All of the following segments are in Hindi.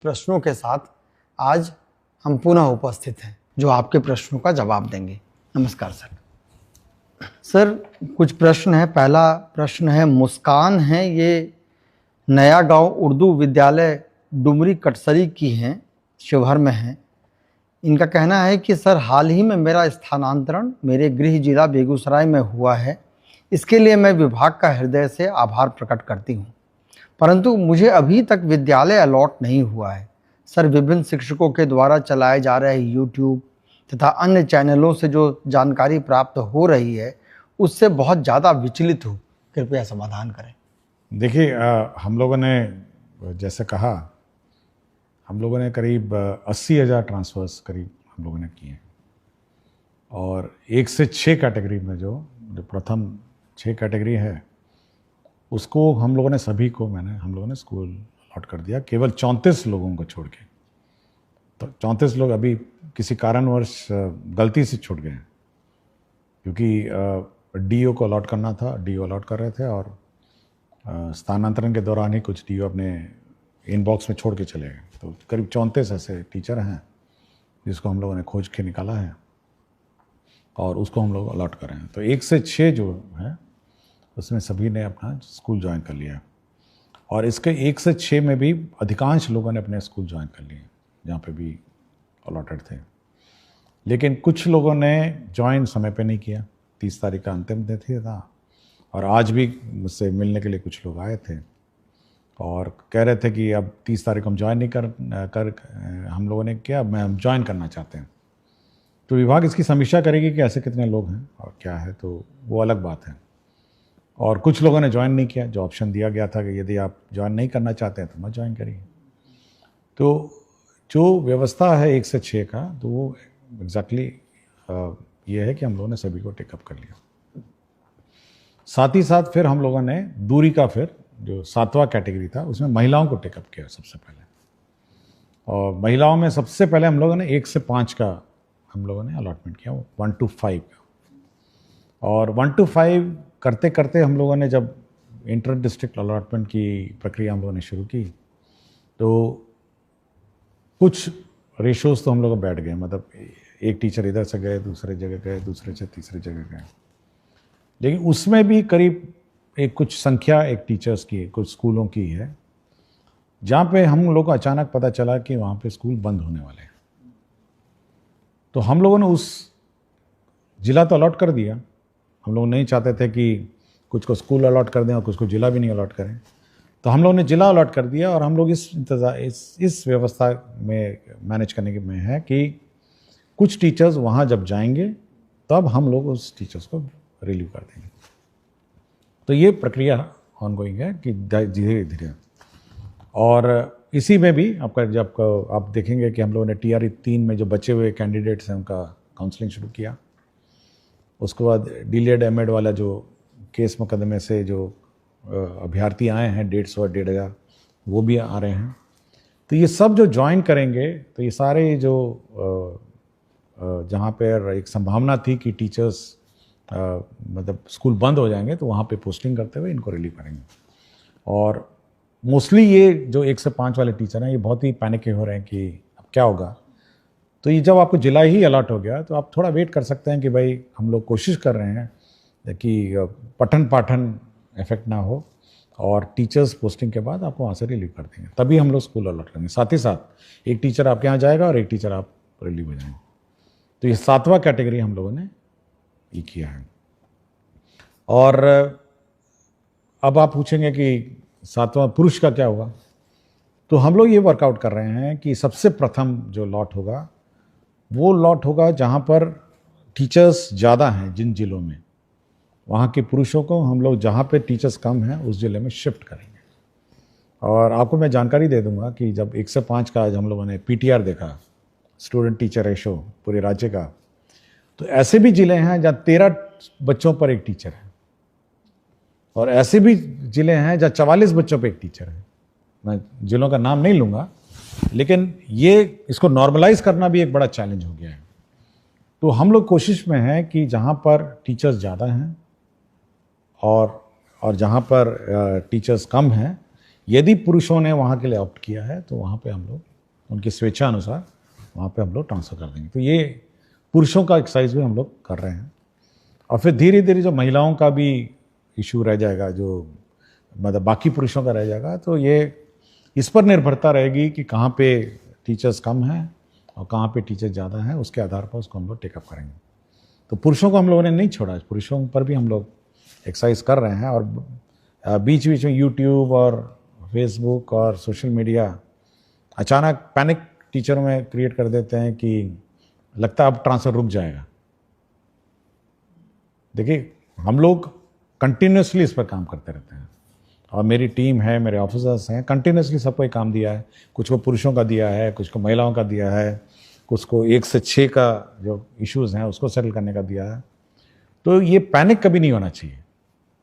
प्रश्नों के साथ आज हम पुनः उपस्थित हैं जो आपके प्रश्नों का जवाब देंगे। नमस्कार सर। सर कुछ प्रश्न है। पहला प्रश्न है, मुस्कान है, ये नया गांव उर्दू विद्यालय डुमरी कटसरी की हैं, शिवहर में हैं। इनका कहना है कि सर हाल ही में मेरा स्थानांतरण मेरे गृह जिला बेगूसराय में हुआ है। इसके लिए मैं विभाग का हृदय से आभार प्रकट करती हूँ, परंतु मुझे अभी तक विद्यालय अलॉट नहीं हुआ है। सर विभिन्न शिक्षकों के द्वारा चलाए जा रहे यूट्यूब तथा अन्य चैनलों से जो जानकारी प्राप्त हो रही है उससे बहुत ज़्यादा विचलित हूँ, कृपया समाधान करें। देखिए, हम लोगों ने जैसे कहा, हम लोगों ने करीब 80,000 ट्रांसफ़र्स करीब हम लोगों ने किए और 1 से 6 कैटेगरी में जो प्रथम 6 कैटेगरी है उसको हम लोगों ने हम लोगों ने स्कूल अलॉट कर दिया, केवल 34 लोगों को छोड़ के। तो 34 लोग अभी किसी कारणवश गलती से छूट गए हैं, क्योंकि डीओ को अलॉट करना था, डीओ अलॉट कर रहे थे और स्थानांतरण के दौरान ही कुछ डीओ अपने इनबॉक्स में छोड़ के चले गए। तो करीब 34 ऐसे टीचर हैं जिसको हम लोगों ने खोज के निकाला है और उसको हम लोग अलॉट कर रहे हैं। तो 1 से 6 जो है उसमें सभी ने अपना स्कूल ज्वाइन कर लिया और इसके 1 से 6 में भी अधिकांश लोगों ने अपने स्कूल ज्वाइन कर लिए जहाँ पे भी अलॉटेड थे। लेकिन कुछ लोगों ने ज्वाइन समय पे नहीं किया। 30 तारीख का अंतिम तिथि था और आज भी मुझसे मिलने के लिए कुछ लोग आए थे और कह रहे थे कि अब 30 तारीख हम ज्वाइन नहीं कर हम लोगों ने किया, मैं हम ज्वाइन करना चाहते हैं। तो विभाग इसकी समीक्षा करेगी कि ऐसे कितने लोग हैं और क्या है, तो वो अलग बात है। और कुछ लोगों ने ज्वाइन नहीं किया। जो ऑप्शन दिया गया था कि यदि आप ज्वाइन नहीं करना चाहते हैं तो मत ज्वाइन करिए। तो जो व्यवस्था है 1 से 6 का, तो वो एग्जैक्टली ये है कि हम लोगों ने सभी को टेकअप कर लिया। साथ ही साथ फिर हम लोगों ने दूरी का फिर जो 7वां कैटेगरी था उसमें महिलाओं को टेकअप किया सबसे पहले। और महिलाओं में सबसे पहले हम लोगों ने 1 से 5 का हम लोगों ने अलॉटमेंट किया, 1 to 5 का। और 1 to 5 करते करते हम लोगों ने जब इंटर डिस्ट्रिक्ट अलॉटमेंट की प्रक्रिया हम लोगों ने शुरू की तो कुछ रेशोज़ तो हम लोग बैठ गए। मतलब एक टीचर इधर से गए, दूसरे जगह गए, दूसरे से तीसरे जगह गए। लेकिन उसमें भी करीब कुछ संख्या एक टीचर्स की, कुछ स्कूलों की है जहाँ पे हम लोग को अचानक पता चला कि वहाँ पे स्कूल बंद होने वाले हैं। तो हम लोगों ने उस जिला तो अलॉट कर दिया। हम लोग नहीं चाहते थे कि कुछ को स्कूल अलॉट कर दें और कुछ को जिला भी नहीं अलॉट करें, तो हम लोगों ने जिला अलॉट कर दिया। और हम लोग इस व्यवस्था में मैनेज करने के में है कि कुछ टीचर्स वहाँ जब जाएंगे तब हम लोग उस टीचर्स को रिलीव कर देंगे। तो ये प्रक्रिया ऑनगोइंग है कि धीरे धीरे। और इसी में भी आपका जब आप देखेंगे कि हम लोगों ने TRE 3 में जो बचे हुए कैंडिडेट्स हैं उनका काउंसलिंग शुरू किया। उसके बाद डिलेड एमएड वाला जो केस मुकदमे से जो अभ्यर्थी आए हैं 150 और 1,500 वो भी आ रहे हैं। तो ये सब जो ज्वाइन करेंगे तो ये सारे जो जहाँ पर एक संभावना थी कि टीचर्स मतलब स्कूल बंद हो जाएंगे तो वहाँ पे पोस्टिंग करते हुए इनको रिलीव करेंगे। और मोस्टली ये जो 1 से 5 वाले टीचर हैं ये बहुत ही पैनिक हो रहे हैं कि अब क्या होगा। तो ये जब आपको जिला ही अलॉट हो गया तो आप थोड़ा वेट कर सकते हैं कि भाई हम लोग कोशिश कर रहे हैं कि पठन पाठन इफेक्ट ना हो और टीचर्स पोस्टिंग के बाद आपको वहाँ से रिलीव कर देंगे, तभी हम लोग स्कूल अलॉट करेंगे। साथ ही साथ एक टीचर आपके यहाँ जाएगा और एक टीचर आप रिलीव हो जाएंगे। तो ये 7वां कैटेगरी हम लोगों ने ये किया है। और अब आप पूछेंगे कि 7वां पुरुष का क्या होगा, तो हम लोग ये वर्कआउट कर रहे हैं कि सबसे प्रथम जो लॉट होगा वो लॉट होगा जहाँ पर टीचर्स ज़्यादा हैं। जिन जिलों में वहाँ के पुरुषों को हम लोग जहाँ पे टीचर्स कम हैं उस ज़िले में शिफ्ट करेंगे। और आपको मैं जानकारी दे दूँगा कि जब 1 से 5 का आज हम लोगों ने PTR देखा, स्टूडेंट टीचर रेशो पूरे राज्य का, तो ऐसे भी ज़िले हैं जहाँ 13 बच्चों पर एक टीचर है और ऐसे भी ज़िले हैं जहाँ 44 बच्चों पर एक टीचर है। मैं ज़िलों का नाम नहीं लूँगा, लेकिन ये इसको नॉर्मलाइज करना भी एक बड़ा चैलेंज हो गया है। तो हम लोग कोशिश में हैं कि जहाँ पर टीचर्स ज़्यादा हैं और जहाँ पर टीचर्स कम हैं, यदि पुरुषों ने वहाँ के लिए ऑप्ट किया है तो वहाँ पे हम लोग उनकी स्वेच्छा अनुसार वहाँ पे हम लोग ट्रांसफ़र कर देंगे। तो ये पुरुषों का एक्सरसाइज भी हम लोग कर रहे हैं। और फिर धीरे धीरे जो महिलाओं का भी इशू रह जाएगा, जो मतलब बाकी पुरुषों का रह जाएगा, तो ये इस पर निर्भरता रहेगी कि कहाँ पे टीचर्स कम हैं और कहाँ पे टीचर्स ज़्यादा हैं, उसके आधार पर उसको हम लोग टेकअप करेंगे। तो पुरुषों को हम लोगों ने नहीं छोड़ा, पुरुषों पर भी हम लोग एक्सरसाइज कर रहे हैं। और बीच बीच में यूट्यूब और फेसबुक और सोशल मीडिया अचानक पैनिक टीचरों में क्रिएट कर देते हैं कि लगता है अब ट्रांसफ़र रुक जाएगा। देखिए, हम लोग कंटिन्यूसली इस पर काम करते रहते हैं और मेरी टीम है, मेरे ऑफिसर्स हैं, कंटिन्यूसली सबको एक काम दिया है। कुछ को पुरुषों का दिया है, कुछ को महिलाओं का दिया है, कुछ को 1 से 6 का जो इश्यूज़ हैं उसको सेटल करने का दिया है। तो ये पैनिक कभी नहीं होना चाहिए।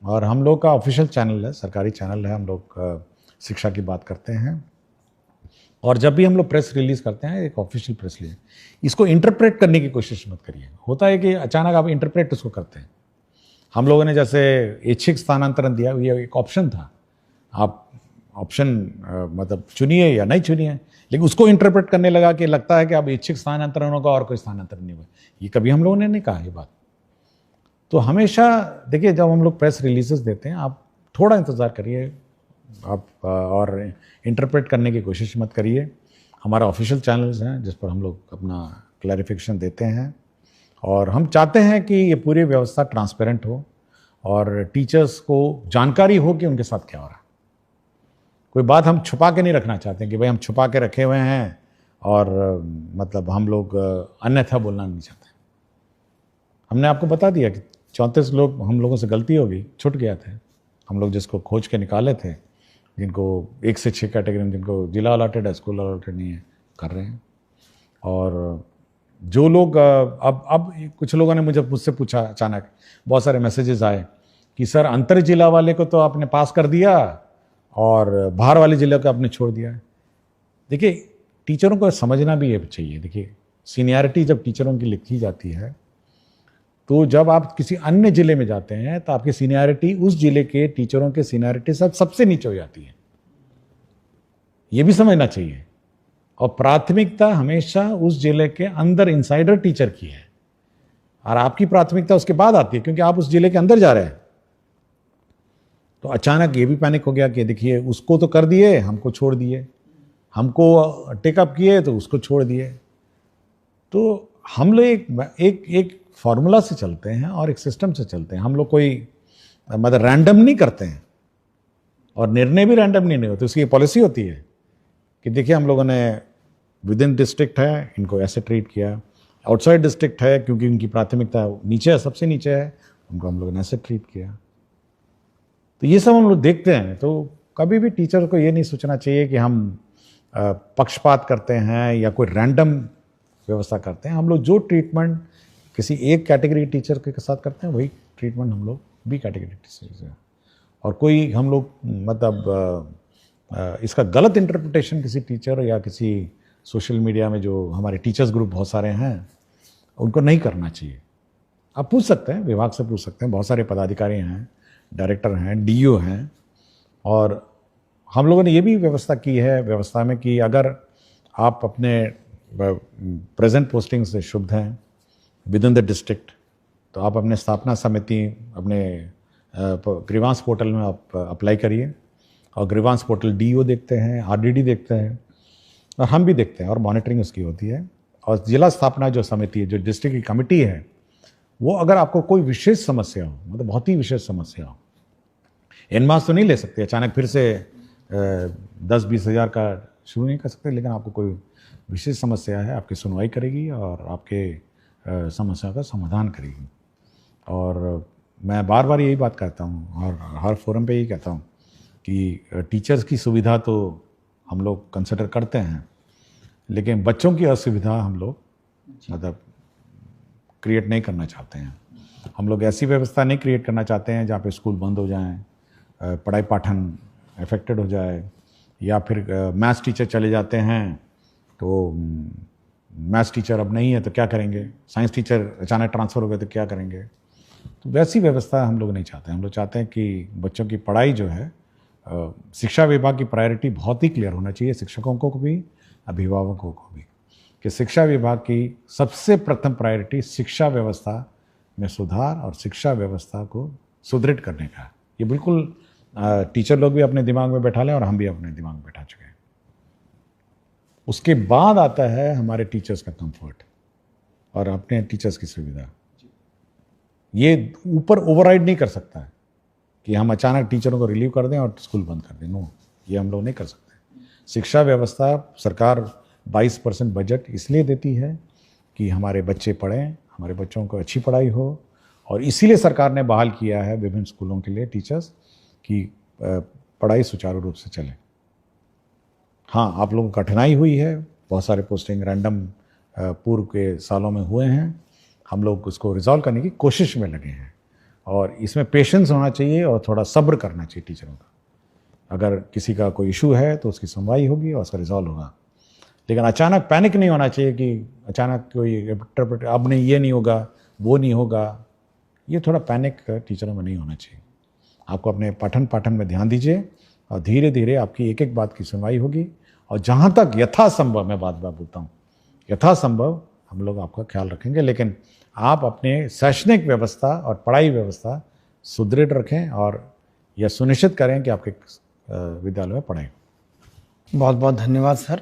और हम लोग का ऑफिशियल चैनल है, सरकारी चैनल है, हम लोग शिक्षा की बात करते हैं। और जब भी हम लोग प्रेस रिलीज़ करते हैं, एक ऑफिशियल प्रेस रिलीज, इसको इंटरप्रेट करने की कोशिश मत करिए। होता है कि अचानक आप इंटरप्रेट उसको करते हैं। हम लोगों ने जैसे ऐच्छिक स्थानांतरण दिया, ये एक ऑप्शन था, आप ऑप्शन मतलब चुनिए या नहीं चुनिए, लेकिन उसको इंटरप्रेट करने लगा कि लगता है कि अब ऐच्छिक स्थानांतरण होगा और कोई स्थानांतरण नहीं हुआ। ये कभी हम लोगों ने नहीं कहा ये बात। तो हमेशा देखिए, जब हम लोग प्रेस रिलीजेस देते हैं, आप थोड़ा इंतज़ार करिए, आप और इंटरप्रेट करने की कोशिश मत करिए। हमारा ऑफिशियल चैनल्स हैं जिस पर हम लोग अपना क्लैरिफिकेशन देते हैं, और हम चाहते हैं कि ये पूरी व्यवस्था ट्रांसपेरेंट हो और टीचर्स को जानकारी हो कि उनके साथ क्या हो रहा है। कोई बात हम छुपा के नहीं रखना चाहते कि भाई हम छुपा के रखे हुए हैं और मतलब हम लोग अन्यथा बोलना नहीं चाहते। हमने आपको बता दिया कि 34 लोग, हम लोगों से गलती हो गई, छूट गया थे। हम लोग जिसको खोज के निकाले थे, जिनको 1 से 6 कैटेगरी में जिनको जिला अलॉटेड है, स्कूल अलॉटेड नहीं है, कर रहे हैं। और जो लोग अब कुछ लोगों ने मुझसे पूछा, अचानक बहुत सारे मैसेजेस आए कि सर अंतर जिला वाले को तो आपने पास कर दिया और बाहर वाले जिले को आपने छोड़ दिया है। देखिए, टीचरों को समझना भी ये चाहिए। देखिए, सीनियरिटी जब टीचरों की लिखी जाती है, तो जब आप किसी अन्य जिले में जाते हैं तो आपकी सीनियरिटी उस जिले के टीचरों के सीनियरिटी सबसे नीचे हो जाती है। ये भी समझना चाहिए। और प्राथमिकता हमेशा उस जिले के अंदर इनसाइडर टीचर की है, और आपकी प्राथमिकता उसके बाद आती है, क्योंकि आप उस जिले के अंदर जा रहे हैं। तो अचानक ये भी पैनिक हो गया कि देखिए, उसको तो कर दिए, हमको छोड़ दिए, हमको टेकअप किए तो उसको छोड़ दिए। तो हम लोग एक फॉर्मूला से चलते हैं और एक सिस्टम से चलते हैं। हम लोग कोई मतलब रैंडम नहीं करते हैं, और निर्णय भी रैंडम नहीं होते। उसकी पॉलिसी होती है कि देखिए, हम लोगों ने विद इन डिस्ट्रिक्ट है, इनको ऐसे ट्रीट किया, आउटसाइड डिस्ट्रिक्ट है क्योंकि उनकी प्राथमिकता नीचे है, सबसे नीचे है, उनको हम लोगों ने ऐसे ट्रीट किया। तो ये सब हम लोग देखते हैं। तो कभी भी टीचर को ये नहीं सोचना चाहिए कि हम पक्षपात करते हैं या कोई रैंडम व्यवस्था करते हैं। हम लोग जो ट्रीटमेंट किसी एक कैटेगरी टीचर के साथ करते हैं, वही ट्रीटमेंट हम लोग बी कैटेगरी टीचर से। और कोई हम लोग मतलब इसका गलत इंटरप्रिटेशन किसी टीचर या किसी सोशल मीडिया में, जो हमारे टीचर्स ग्रुप बहुत सारे हैं, उनको नहीं करना चाहिए। आप पूछ सकते हैं, विभाग से पूछ सकते हैं, बहुत सारे पदाधिकारी हैं, डायरेक्टर हैं, डीईओ हैं। और हम लोगों ने ये भी व्यवस्था की है व्यवस्था में कि अगर आप अपने प्रेजेंट पोस्टिंग से शुद्ध हैं विद इन द डिस्ट्रिक्ट, तो आप अपने स्थापना समिति, अपने ग्रीवांस पोर्टल में आप अप्लाई करिए। और ग्रीवांस पोर्टल डीईओ देखते हैं, आरडीडी देखते हैं, और हम भी देखते हैं, और मॉनिटरिंग उसकी होती है। और जिला स्थापना जो समिति है, जो डिस्ट्रिक्ट की कमेटी है, वो अगर आपको कोई विशेष समस्या हो, मतलब बहुत ही विशेष समस्या हो, एनमास तो नहीं ले सकते, अचानक फिर से 10-20 हज़ार का शुरू नहीं कर सकते, लेकिन आपको कोई विशेष समस्या है, आपकी सुनवाई करेगी और आपके समस्या का समाधान करेगी। और मैं बार बार यही बात कहता हूँ और हर फोरम पे यही कहता हूँ कि टीचर्स की सुविधा तो हम लोग कंसिडर करते हैं, लेकिन बच्चों की असुविधा हम लोग मतलब क्रिएट नहीं करना चाहते हैं। हम लोग ऐसी व्यवस्था नहीं क्रिएट करना चाहते हैं जहाँ पे स्कूल बंद हो जाएं, पढ़ाई पाठन अफेक्टेड हो जाए, या फिर मैथ्स टीचर चले जाते हैं तो मैथ्स टीचर अब नहीं है तो क्या करेंगे, साइंस टीचर अचानक ट्रांसफ़र हो गए तो क्या करेंगे। तो वैसी व्यवस्था हम लोग नहीं चाहते। हम लोग चाहते हैं कि बच्चों की पढ़ाई जो है, शिक्षा विभाग की प्रायोरिटी बहुत ही क्लियर होना चाहिए, शिक्षकों को भी अभिभावकों को भी कि शिक्षा विभाग की सबसे प्रथम प्रायोरिटी शिक्षा व्यवस्था में सुधार और शिक्षा व्यवस्था को सुदृढ़ करने का। ये बिल्कुल टीचर लोग भी अपने दिमाग में बैठा लें और हम भी अपने दिमाग में बैठा चुके हैं। उसके बाद आता है हमारे टीचर्स का कंफर्ट और अपने टीचर्स की सुविधा। ये ऊपर ओवरराइड नहीं कर सकता है कि हम अचानक टीचरों को रिलीव कर दें और स्कूल बंद कर दें। नो, ये हम लोग नहीं कर सकते। शिक्षा व्यवस्था सरकार 22% बजट इसलिए देती है कि हमारे बच्चे पढ़ें, हमारे बच्चों को अच्छी पढ़ाई हो, और इसीलिए सरकार ने बहाल किया है विभिन्न स्कूलों के लिए टीचर्स की पढ़ाई सुचारू रूप से चले। हाँ, आप लोगों को कठिनाई हुई है, बहुत सारे पोस्टिंग रैंडम पूर्व के सालों में हुए हैं। हम लोग उसको रिजॉल्व करने की कोशिश में लगे हैं और इसमें पेशेंस होना चाहिए और थोड़ा सब्र करना चाहिए टीचरों का। अगर किसी का कोई इशू है तो उसकी सुनवाई होगी और उसका रिजॉल्व होगा, लेकिन अचानक पैनिक नहीं होना चाहिए कि अचानक कोई अब नहीं, ये नहीं होगा, वो नहीं होगा। ये थोड़ा पैनिक टीचरों में नहीं होना चाहिए। आपको अपने पठन में ध्यान दीजिए और धीरे धीरे आपकी एक एक बात की सुनवाई होगी। और जहाँ तक यथासंभव, मैं बात बोलता हूँ, यथासंभव हम लोग आपका ख्याल रखेंगे, लेकिन आप अपने शैक्षणिक व्यवस्था और पढ़ाई व्यवस्था सुदृढ़ रखें और यह सुनिश्चित करें कि आपके विद्यालय में पढ़ाई। बहुत बहुत धन्यवाद सर।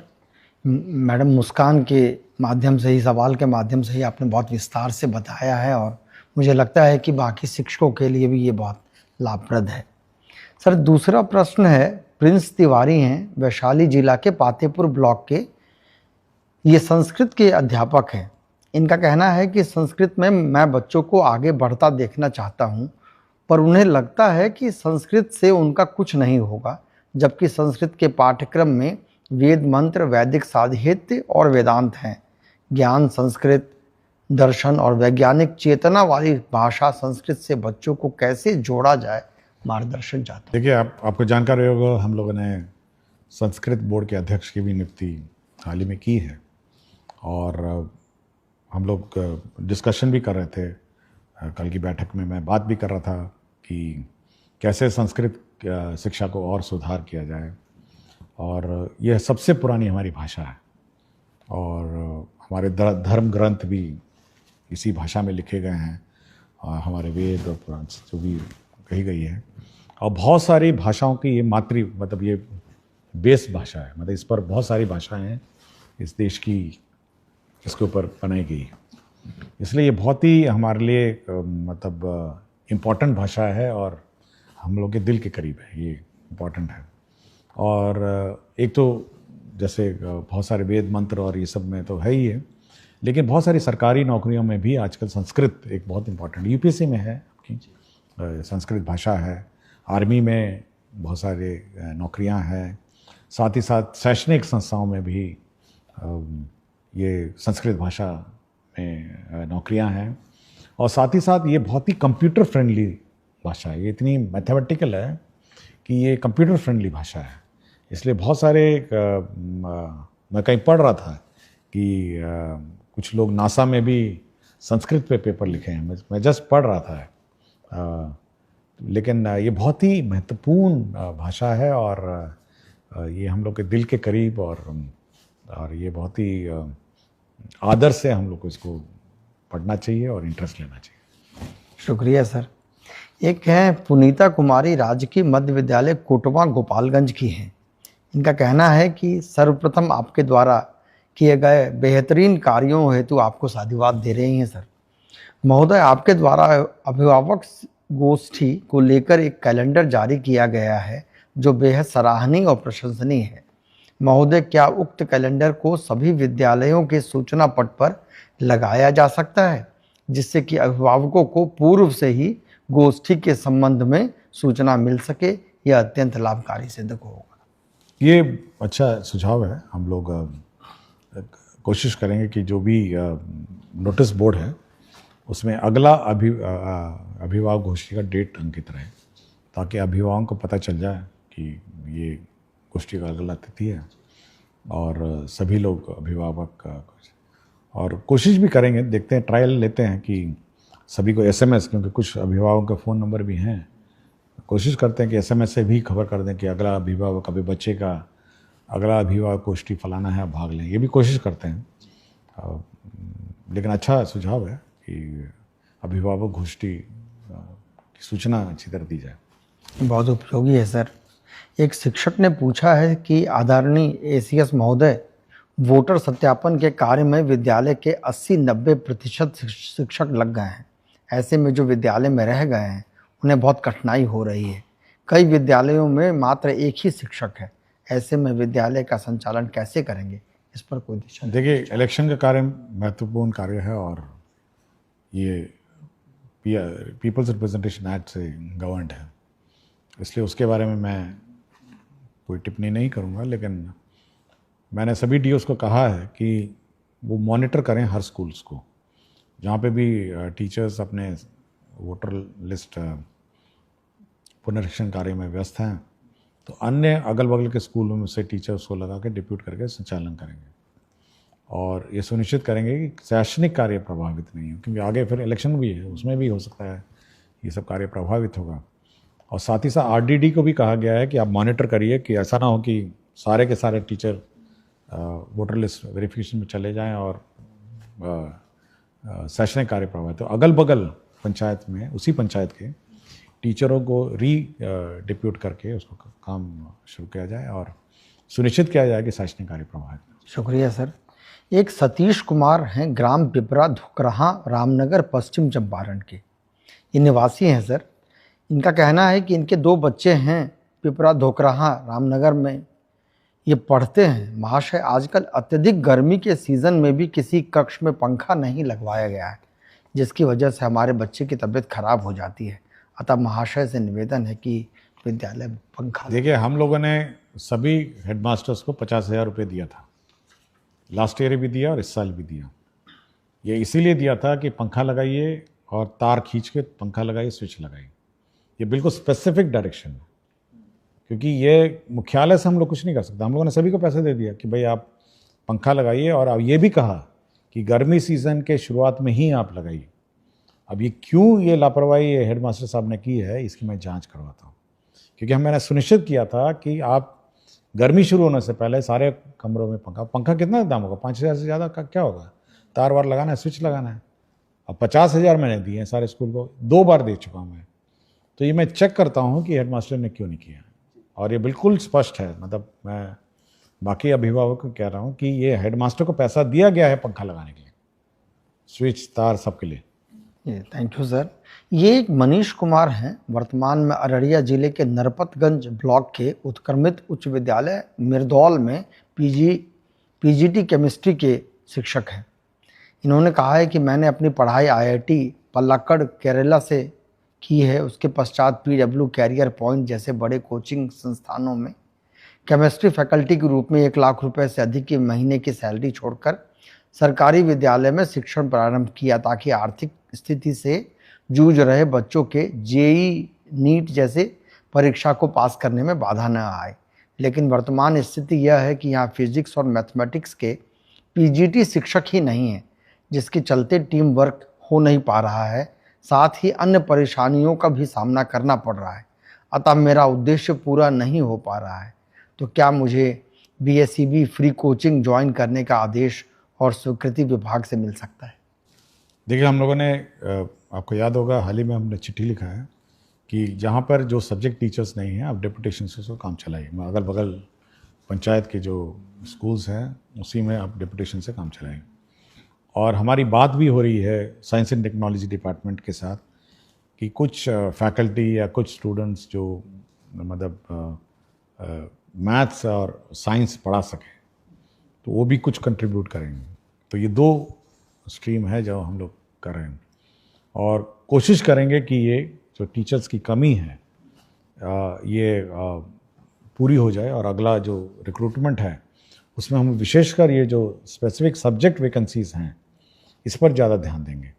मैडम मुस्कान के माध्यम से ही, सवाल के माध्यम से ही आपने बहुत विस्तार से बताया है और मुझे लगता है कि बाकी शिक्षकों के लिए भी ये बहुत लाभप्रद है। सर, दूसरा प्रश्न है, प्रिंस तिवारी हैं, वैशाली जिला के पातेपुर ब्लॉक के, ये संस्कृत के अध्यापक हैं। इनका कहना है कि संस्कृत में मैं बच्चों को आगे बढ़ता देखना चाहता हूँ, पर उन्हें लगता है कि संस्कृत से उनका कुछ नहीं होगा, जबकि संस्कृत के पाठ्यक्रम में वेद मंत्र, वैदिक साहित्य और वेदांत हैं। ज्ञान, संस्कृत, दर्शन और वैज्ञानिक चेतना वाली भाषा संस्कृत से बच्चों को कैसे जोड़ा जाए, मार्गदर्शन चाहता हूं। देखिए, आपको जानकारी होगा, हम लोगों ने संस्कृत बोर्ड के अध्यक्ष की भी नियुक्ति हाल ही में की है और हम लोग डिस्कशन भी कर रहे थे। कल की बैठक में मैं बात भी कर रहा था कि कैसे संस्कृत शिक्षा को और सुधार किया जाए। और यह सबसे पुरानी हमारी भाषा है और हमारे धर्म ग्रंथ भी इसी भाषा में लिखे गए हैं और हमारे वेद और पुराण जो भी कही गई है। और बहुत सारी भाषाओं की ये मतलब ये बेस भाषा है, मतलब इस पर बहुत सारी भाषाएं हैं इस देश की, इसके ऊपर बनाई गई। इसलिए ये बहुत ही हमारे लिए मतलब इम्पॉर्टेंट भाषा है और हम लोग के दिल के करीब है, ये इम्पॉर्टेंट है। और एक तो जैसे बहुत सारे वेद मंत्र और ये सब में तो है ही है, लेकिन बहुत सारी सरकारी नौकरियों में भी आजकल संस्कृत एक बहुत इम्पॉर्टेंट, यूपीएससी में है आपकी संस्कृत भाषा है, आर्मी में बहुत सारे नौकरियां हैं, साथ ही साथ शैक्षणिक संस्थाओं में भी ये संस्कृत भाषा में नौकरियां हैं। और साथ ही साथ ये बहुत ही कंप्यूटर फ्रेंडली भाषा है, ये इतनी मैथमेटिकल है कि ये कंप्यूटर फ्रेंडली भाषा है। इसलिए बहुत सारे मैं कहीं पढ़ रहा था कि कुछ लोग नासा में भी संस्कृत पे पेपर लिखे हैं, मैं जस्ट पढ़ रहा था। लेकिन ये बहुत ही महत्वपूर्ण भाषा है और ये हम लोग के दिल के करीब और ये बहुत ही आदर से हम लोग को इसको पढ़ना चाहिए और इंटरेस्ट लेना चाहिए। शुक्रिया सर। एक है पुनीता कुमारी, राजकीय मध्य विद्यालय कोटवा गोपालगंज की हैं। इनका कहना है कि सर्वप्रथम आपके द्वारा किए गए बेहतरीन कार्यों हेतु आपको साधुवाद दे रही हैं सर। महोदय, आपके द्वारा अभिभावक गोष्ठी को लेकर एक कैलेंडर जारी किया गया है जो बेहद सराहनीय और प्रशंसनीय है। महोदय, क्या उक्त कैलेंडर को सभी विद्यालयों के सूचना पट पर लगाया जा सकता है, जिससे कि अभिभावकों को पूर्व से ही गोष्ठी के संबंध में सूचना मिल सके? यह अत्यंत लाभकारी सिद्ध होगा। ये अच्छा सुझाव है। हम लोग कोशिश करेंगे कि जो भी नोटिस बोर्ड है उसमें अगला अभिभावक गोष्ठी का डेट अंकित रहे, ताकि अभिभावकों को पता चल जाए कि ये गोष्ठी का अगला तिथि है और सभी लोग अभिभावक और कोशिश भी करेंगे, देखते हैं, ट्रायल लेते हैं कि सभी को एसएमएस, क्योंकि कुछ अभिभावकों का फ़ोन नंबर भी हैं, कोशिश करते हैं कि एसएमएस से भी खबर कर दें कि अगला अभिभावक अभी बच्चे का अगला अभिभावक गोष्ठी फलाना है, भाग लें, ये भी कोशिश करते हैं। लेकिन अच्छा सुझाव है कि अभिभावक गोष्ठी की सूचना अच्छी तरह दी जाए। बहुत उपयोगी है सर। एक शिक्षक ने पूछा है कि आदरणीय एसीएस महोदय, वोटर सत्यापन के कार्य में विद्यालय के 80-90% शिक्षक लग गए हैं। ऐसे में जो विद्यालय में रह गए हैं उन्हें बहुत कठिनाई हो रही है। कई विद्यालयों में मात्र एक ही शिक्षक है। ऐसे में विद्यालय का संचालन कैसे करेंगे, इस पर कोई दिशा? देखिए, इलेक्शन का कार्य महत्वपूर्ण कार्य है और ये पीपल्स रिप्रेजेंटेशन एक्ट से गवर्नड है, इसलिए उसके बारे में मैं कोई टिप्पणी नहीं करूँगा। लेकिन मैंने सभी डीओस को कहा है कि वो मॉनिटर करें हर स्कूल्स को, जहाँ पे भी टीचर्स अपने वोटर लिस्ट पुनरीक्षण कार्य में व्यस्त हैं, तो अन्य अगल बगल के स्कूलों में से टीचर्स को लगा के डिप्यूट करके संचालन करेंगे और ये सुनिश्चित करेंगे कि शैक्षणिक कार्य प्रभावित नहीं हो, क्योंकि आगे फिर इलेक्शन भी है, उसमें भी हो सकता है ये सब कार्य प्रभावित होगा। और साथ ही साथ आरडीडी को भी कहा गया है कि आप मॉनिटर करिए कि ऐसा ना हो कि सारे के सारे टीचर वोटर लिस्ट वेरिफिकेशन में चले जाएं और शैक्षणिक कार्य प्रभावित हो। अगल बगल पंचायत में, उसी पंचायत के टीचरों को डिप्यूट करके उसको काम शुरू किया जाए और सुनिश्चित किया जाए कि शैक्षणिक कार्य प्रभावित हो। शुक्रिया सर। एक सतीश कुमार हैं, ग्राम पिपरा धुकरहा, रामनगर, पश्चिम चंपारण के। ये निवासी हैं सर। इनका कहना है कि इनके 2 बच्चे हैं, पिपरा धोकरहा रामनगर में ये पढ़ते हैं। महाशय, आजकल अत्यधिक गर्मी के सीज़न में भी किसी कक्ष में पंखा नहीं लगवाया गया है, जिसकी वजह से हमारे बच्चे की तबीयत खराब हो जाती है। अतः महाशय से निवेदन है कि विद्यालय में पंखा। देखिए, हम लोगों ने सभी हेडमास्टर्स को 50,000 रुपये दिया था, लास्ट ईयर भी दिया और इस साल भी दिया। ये इसीलिए दिया था कि पंखा लगाइए और तार खींच के पंखा लगाइए, स्विच लगाइए। ये बिल्कुल स्पेसिफिक डायरेक्शन है, क्योंकि ये मुख्यालय से हम लोग कुछ नहीं कर सकते। हम लोगों ने सभी को पैसे दे दिया कि भाई आप पंखा लगाइए, और अब ये भी कहा कि गर्मी सीज़न के शुरुआत में ही आप लगाइए। अब ये क्यों ये लापरवाही ये हेडमास्टर साहब ने की है, इसकी मैं जांच करवाता हूँ, क्योंकि मैंने सुनिश्चित किया था कि आप गर्मी शुरू होने से पहले सारे कमरों में पंखा कितना दाम होगा, 5,000 से ज़्यादा का क्या होगा? तार वार लगाना है, स्विच लगाना है। अब 50,000 मैंने दिए हैं सारे स्कूल को, 2 बार दे चुका हूँ मैं। तो ये मैं चेक करता हूँ कि हेडमास्टर ने क्यों नहीं किया, और ये बिल्कुल स्पष्ट है। मतलब मैं बाकी अभिभावक को कह रहा हूँ कि ये हेडमास्टर को पैसा दिया गया है पंखा लगाने के लिए, स्विच तार सबके लिए। Thank you sir. ये एक मनीष कुमार हैं, वर्तमान में अररिया जिले के नरपतगंज ब्लॉक के उत्क्रमित उच्च विद्यालय मिर्दौल में पीजीटी केमिस्ट्री के शिक्षक हैं। इन्होंने कहा है कि मैंने अपनी पढ़ाई आईआईटी पल्लाक्कड़ केरला से की है। उसके पश्चात पीडब्ल्यू कैरियर पॉइंट जैसे बड़े कोचिंग संस्थानों में केमिस्ट्री फैकल्टी के रूप में 1 लाख रुपए से अधिक की महीने की सैलरी छोड़कर सरकारी विद्यालय में शिक्षण प्रारंभ किया, ताकि आर्थिक स्थिति से जूझ रहे बच्चों के जेई नीट जैसे परीक्षा को पास करने में बाधा न आए। लेकिन वर्तमान स्थिति यह है कि यहाँ फिजिक्स और मैथमेटिक्स के पीजीटी शिक्षक ही नहीं हैं, जिसके चलते टीम वर्क हो नहीं पा रहा है, साथ ही अन्य परेशानियों का भी सामना करना पड़ रहा है। अतः मेरा उद्देश्य पूरा नहीं हो पा रहा है। तो क्या मुझे बीएसईबी फ्री कोचिंग ज्वाइन करने का आदेश और स्वीकृति विभाग से मिल सकता है? देखिए, हम लोगों ने आपको याद होगा हाल ही में हमने चिट्ठी लिखा है कि जहाँ पर जो सब्जेक्ट टीचर्स नहीं हैं, आप डेपुटेशन से उसको काम चलाइए। अगल बगल पंचायत के जो स्कूल्स हैं उसी में आप डेपुटेशन से काम चलाइए। और हमारी बात भी हो रही है साइंस एंड टेक्नोलॉजी डिपार्टमेंट के साथ कि कुछ फैकल्टी या कुछ स्टूडेंट्स जो मतलब मैथ्स और साइंस पढ़ा सकें, तो वो भी कुछ कंट्रीब्यूट करेंगे। तो ये 2 स्ट्रीम है जो हम लोग कर रहे हैं, और कोशिश करेंगे कि ये जो टीचर्स की कमी है ये पूरी हो जाए, और अगला जो रिक्रूटमेंट है उसमें हम विशेषकर ये जो स्पेसिफिक सब्जेक्ट वैकेंसीज़ हैं इस पर ज़्यादा ध्यान देंगे।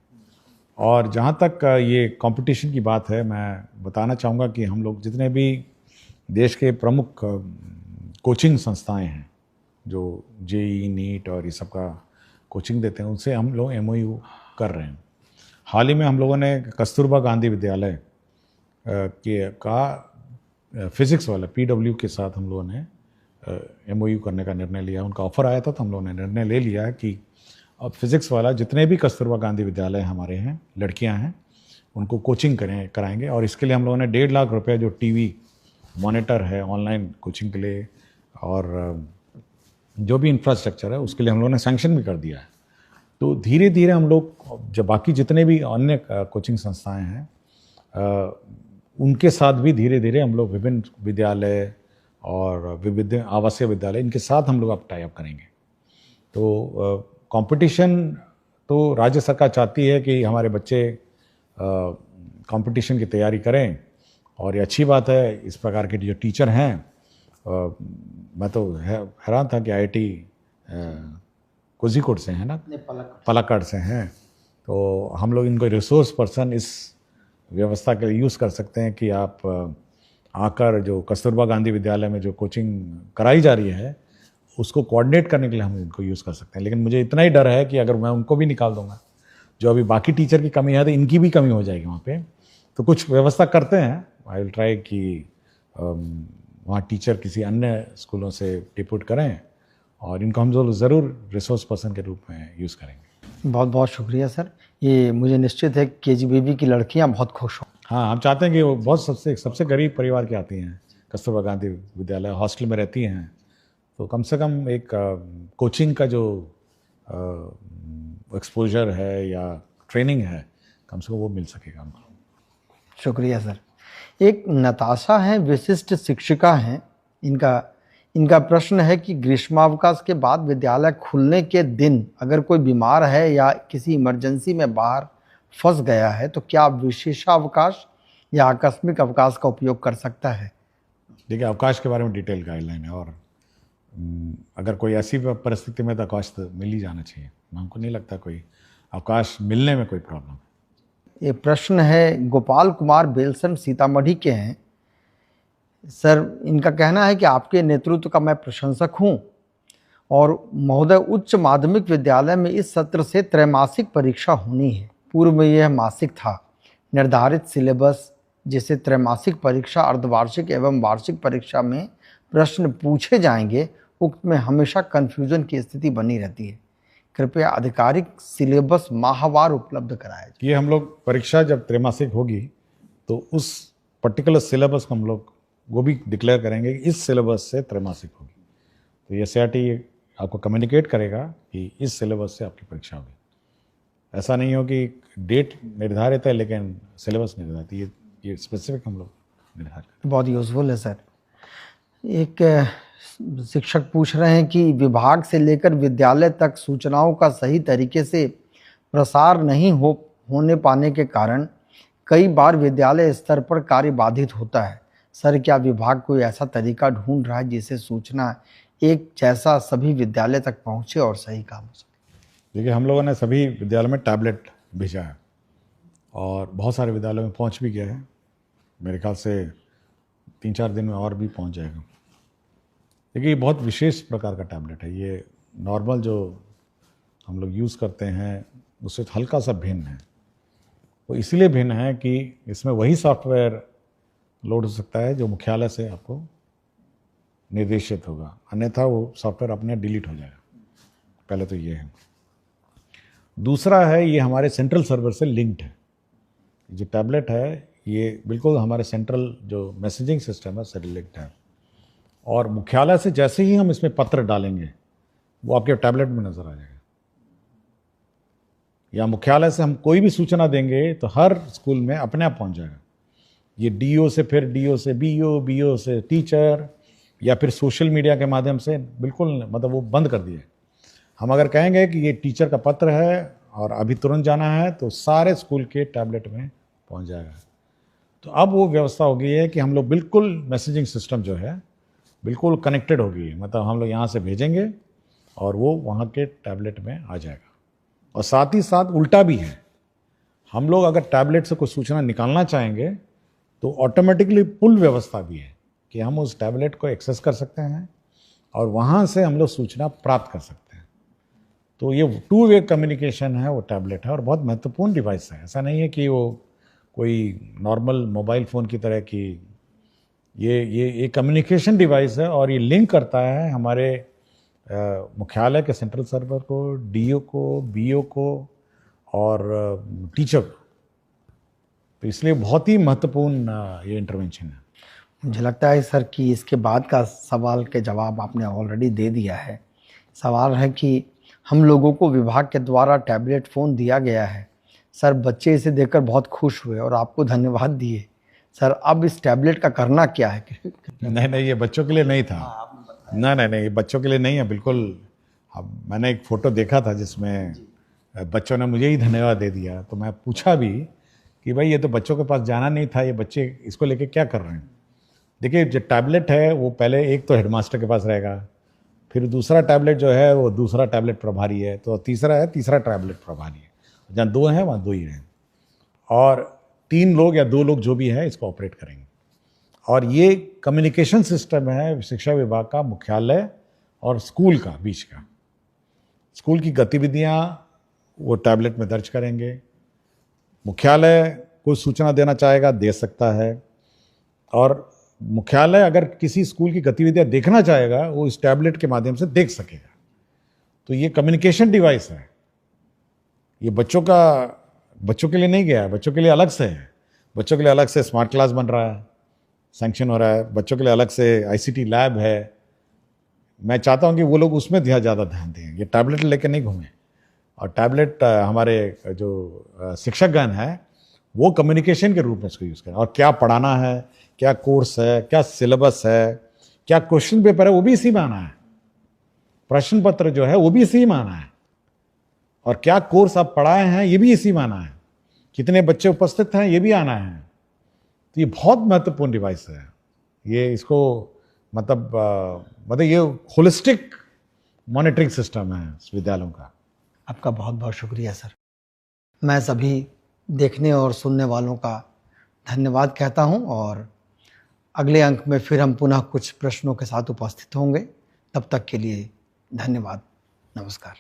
और जहाँ तक ये कंपटीशन की बात है, मैं बताना चाहूँगा कि हम लोग जितने भी देश के प्रमुख कोचिंग संस्थाएं हैं जो जेई नीट और ये सब का कोचिंग देते हैं, उनसे हम लोग एमओयू कर रहे हैं। हाल ही में हम लोगों ने कस्तूरबा गांधी विद्यालय के का फिज़िक्स वाला पीडब्ल्यू के साथ हम लोगों ने MOU करने का निर्णय लिया। उनका ऑफर आया था तो हम लोगों ने निर्णय ले लिया कि अब फिज़िक्स वाला जितने भी कस्तूरबा गांधी विद्यालय हमारे हैं, लड़कियां हैं, उनको कोचिंग कराएंगे। और इसके लिए हम लोगों ने 1.5 लाख रुपए जो टीवी मॉनिटर है ऑनलाइन कोचिंग के लिए और जो भी इंफ्रास्ट्रक्चर है उसके लिए हम लोगों ने सैंक्शन भी कर दिया है। तो धीरे धीरे हम लोग जब बाकी जितने भी अन्य कोचिंग संस्थाएं हैं उनके साथ भी धीरे धीरे हम लोग विभिन्न विद्यालय और विविध आवासीय विद्यालय इनके साथ हम लोग अब टाई अप करेंगे। तो कंपटीशन तो राज्य सरकार चाहती है कि हमारे बच्चे कंपटीशन की तैयारी करें और ये अच्छी बात है। इस प्रकार के जो टीचर हैं मैं तो हैरान था कि IIT कोझिकोड से हैं ना, पलक्कड़ से हैं। तो हम लोग इनको रिसोर्स पर्सन इस व्यवस्था के लिए यूज़ कर सकते हैं कि आप आकर जो कस्तूरबा गांधी विद्यालय में जो कोचिंग कराई जा रही है उसको कोऑर्डिनेट करने के लिए हम इनको यूज़ कर सकते हैं। लेकिन मुझे इतना ही डर है कि अगर मैं उनको भी निकाल दूंगा, जो अभी बाकी टीचर की कमी है, तो इनकी भी कमी हो जाएगी वहाँ पे। तो कुछ व्यवस्था करते हैं, आई विल ट्राई कि वहाँ टीचर किसी अन्य स्कूलों से डिप्यूट करें और इनको हम ज़रूर रिसोर्स पर्सन के रूप में यूज़ करेंगे। बहुत बहुत शुक्रिया सर। ये मुझे निश्चित है कि KGBB की लड़कियां बहुत खुश हों। हाँ, हम चाहते हैं कि वो बहुत सबसे गरीब परिवार की आती हैं, कस्तूरबा गांधी विद्यालय हॉस्टल में रहती हैं, तो कम से कम एक कोचिंग का जो एक्सपोजर है या ट्रेनिंग है कम से कम वो मिल सकेगा हमको। शुक्रिया सर। एक नताशा है, विशिष्ट शिक्षिका हैं। इनका प्रश्न है कि ग्रीष्मावकाश के बाद विद्यालय खुलने के दिन अगर कोई बीमार है या किसी इमरजेंसी में बाहर फंस गया है तो क्या विशेषावकाश या आकस्मिक अवकाश का उपयोग कर सकता है? देखिए, अवकाश के बारे में डिटेल गाइडलाइन है और अगर कोई ऐसी परिस्थिति में तो अवकाश तो मिल ही जाना चाहिए। हमको नहीं लगता कोई अवकाश मिलने में कोई प्रॉब्लम है। ये प्रश्न है गोपाल कुमार बेलसन सीतामढ़ी के हैं। सर, इनका कहना है कि आपके नेतृत्व का मैं प्रशंसक हूं और महोदय, उच्च माध्यमिक विद्यालय में इस सत्र से त्रैमासिक परीक्षा होनी है। पूर्व में यह मासिक था। निर्धारित सिलेबस जिसे त्रैमासिक परीक्षा, अर्धवार्षिक एवं वार्षिक परीक्षा में प्रश्न पूछे जाएंगे, उक्त में हमेशा कन्फ्यूजन की स्थिति बनी रहती है। कृपया आधिकारिक सिलेबस माहवार उपलब्ध कराया जाए। ये हम लोग परीक्षा जब त्रैमासिक होगी तो उस पर्टिकुलर सिलेबस को हम लोग वो भी डिक्लेयर करेंगे कि इस सिलेबस से त्रैमासिक होगी। तो ये CRT आपको कम्युनिकेट करेगा कि इस सिलेबस से आपकी परीक्षा होगी। ऐसा नहीं हो कि डेट निर्धारित है लेकिन सिलेबस निर्धारित है। ये स्पेसिफिक हम लोग निर्धारित करें। बहुत यूजफुल है सर। एक शिक्षक पूछ रहे हैं कि विभाग से लेकर विद्यालय तक सूचनाओं का सही तरीके से प्रसार नहीं होने पाने के कारण कई बार विद्यालय स्तर पर कार्य बाधित होता है। सर, क्या विभाग कोई ऐसा तरीका ढूंढ रहा है जिससे सूचना एक जैसा सभी विद्यालय तक पहुंचे और सही काम हो सके? देखिए, हम लोगों ने सभी विद्यालयों में टैबलेट भेजा है और बहुत सारे विद्यालयों में पहुंच भी गया है। मेरे ख्याल से 3-4 दिन में और भी पहुंच जाएगा। देखिए, ये बहुत विशेष प्रकार का टैबलेट है। ये नॉर्मल जो हम लोग यूज़ करते हैं उससे हल्का सा भिन्न है। वो इसलिए भिन्न है कि इसमें वही सॉफ्टवेयर लोड हो सकता है जो मुख्यालय से आपको निर्देशित होगा, अन्यथा वो सॉफ्टवेयर अपने डिलीट हो जाएगा। पहले तो ये है। दूसरा है, ये हमारे सेंट्रल सर्वर से लिंक्ड है। जो टैबलेट है ये बिल्कुल हमारे सेंट्रल जो मैसेजिंग सिस्टम है से लिंक्ड है और मुख्यालय से जैसे ही हम इसमें पत्र डालेंगे वो आपके टैबलेट में नजर आ जाएगा। या मुख्यालय से हम कोई भी सूचना देंगे तो हर स्कूल में अपने आप पहुंच जाएगा। ये DO से, फिर DO से BO, BO से टीचर, या फिर सोशल मीडिया के माध्यम से बिल्कुल मतलब वो बंद कर दिए। हम अगर कहेंगे कि ये टीचर का पत्र है और अभी तुरंत जाना है तो सारे स्कूल के टैबलेट में पहुंच जाएगा। तो अब वो व्यवस्था हो गई है कि हम लोग बिल्कुल मैसेजिंग सिस्टम जो है बिल्कुल कनेक्टेड हो गई है। मतलब हम लोग यहाँ से भेजेंगे और वो वहाँ के टैबलेट में आ जाएगा। और साथ ही साथ उल्टा भी है, हम लोग अगर टैबलेट से कोई सूचना निकालना चाहेंगे तो ऑटोमेटिकली पुल व्यवस्था भी है कि हम उस टैबलेट को एक्सेस कर सकते हैं और वहाँ से हम लोग सूचना प्राप्त कर सकते हैं। तो ये 2 वे कम्युनिकेशन है, वो टैबलेट है और बहुत महत्वपूर्ण डिवाइस है। ऐसा नहीं है कि वो कोई नॉर्मल मोबाइल फ़ोन की तरह की ये कम्युनिकेशन डिवाइस है और ये लिंक करता है हमारे मुख्यालय के सेंट्रल सर्वर को, डीओ को, बीओ को और टीचर को। तो इसलिए बहुत ही महत्वपूर्ण ये इंटरवेंशन है। मुझे लगता है सर कि इसके बाद का सवाल के जवाब आपने ऑलरेडी दे दिया है। सवाल है कि हम लोगों को विभाग के द्वारा टैबलेट फ़ोन दिया गया है सर, बच्चे इसे देखकर बहुत खुश हुए और आपको धन्यवाद दिए सर। अब इस टैबलेट का करना क्या है? नहीं, ये बच्चों के लिए नहीं था। नहीं, ये बच्चों के लिए नहीं है बिल्कुल। अब मैंने एक फ़ोटो देखा था जिसमें बच्चों ने मुझे ही धन्यवाद दे दिया, तो मैं पूछा भी कि भाई ये तो बच्चों के पास जाना नहीं था, ये बच्चे इसको लेके क्या कर रहे हैं। देखिए, जो टैबलेट है वो पहले एक तो हेडमास्टर के पास रहेगा, फिर दूसरा टैबलेट जो है वो दूसरा टैबलेट प्रभारी है, तो तीसरा टैबलेट प्रभारी है। जहाँ 2 हैं वहाँ 2 ही रहें, और 3 लोग या 2 लोग जो भी है इसको ऑपरेट करेंगे। और ये कम्युनिकेशन सिस्टम है शिक्षा विभाग का, मुख्यालय और स्कूल का बीच का। स्कूल की गतिविधियाँ वो टैबलेट में दर्ज करेंगे, मुख्यालय कोई सूचना देना चाहेगा दे सकता है, और मुख्यालय अगर किसी स्कूल की गतिविधियां देखना चाहेगा वो इस टैबलेट के माध्यम से देख सकेगा। तो ये कम्युनिकेशन डिवाइस है। ये बच्चों के लिए नहीं गया है, बच्चों के लिए अलग से है। बच्चों के लिए अलग से स्मार्ट क्लास बन रहा है, सैंक्शन हो रहा है। बच्चों के लिए अलग से आईसीटी लैब है। मैं चाहता हूं कि वो लोग उसमें ज़्यादा ध्यान दें, ये टैबलेट लेकर नहीं घूमें। और टैबलेट हमारे जो शिक्षकगण हैं वो कम्युनिकेशन के रूप में इसको यूज़ करें। और क्या पढ़ाना है, क्या कोर्स है, क्या सिलेबस है, क्या क्वेश्चन पेपर है, वो भी इसी में आना है। प्रश्न पत्र जो है वो भी इसी में आना है। और क्या कोर्स आप पढ़ाए हैं ये भी इसी में आना है। कितने बच्चे उपस्थित हैं ये भी आना है। तो ये बहुत महत्वपूर्ण डिवाइस है। ये इसको मतलब ये होलिस्टिक मॉनिटरिंग सिस्टम है विद्यालयों का। आपका बहुत बहुत शुक्रिया सर। मैं सभी देखने और सुनने वालों का धन्यवाद कहता हूं, और अगले अंक में फिर हम पुनः कुछ प्रश्नों के साथ उपस्थित होंगे। तब तक के लिए धन्यवाद, नमस्कार।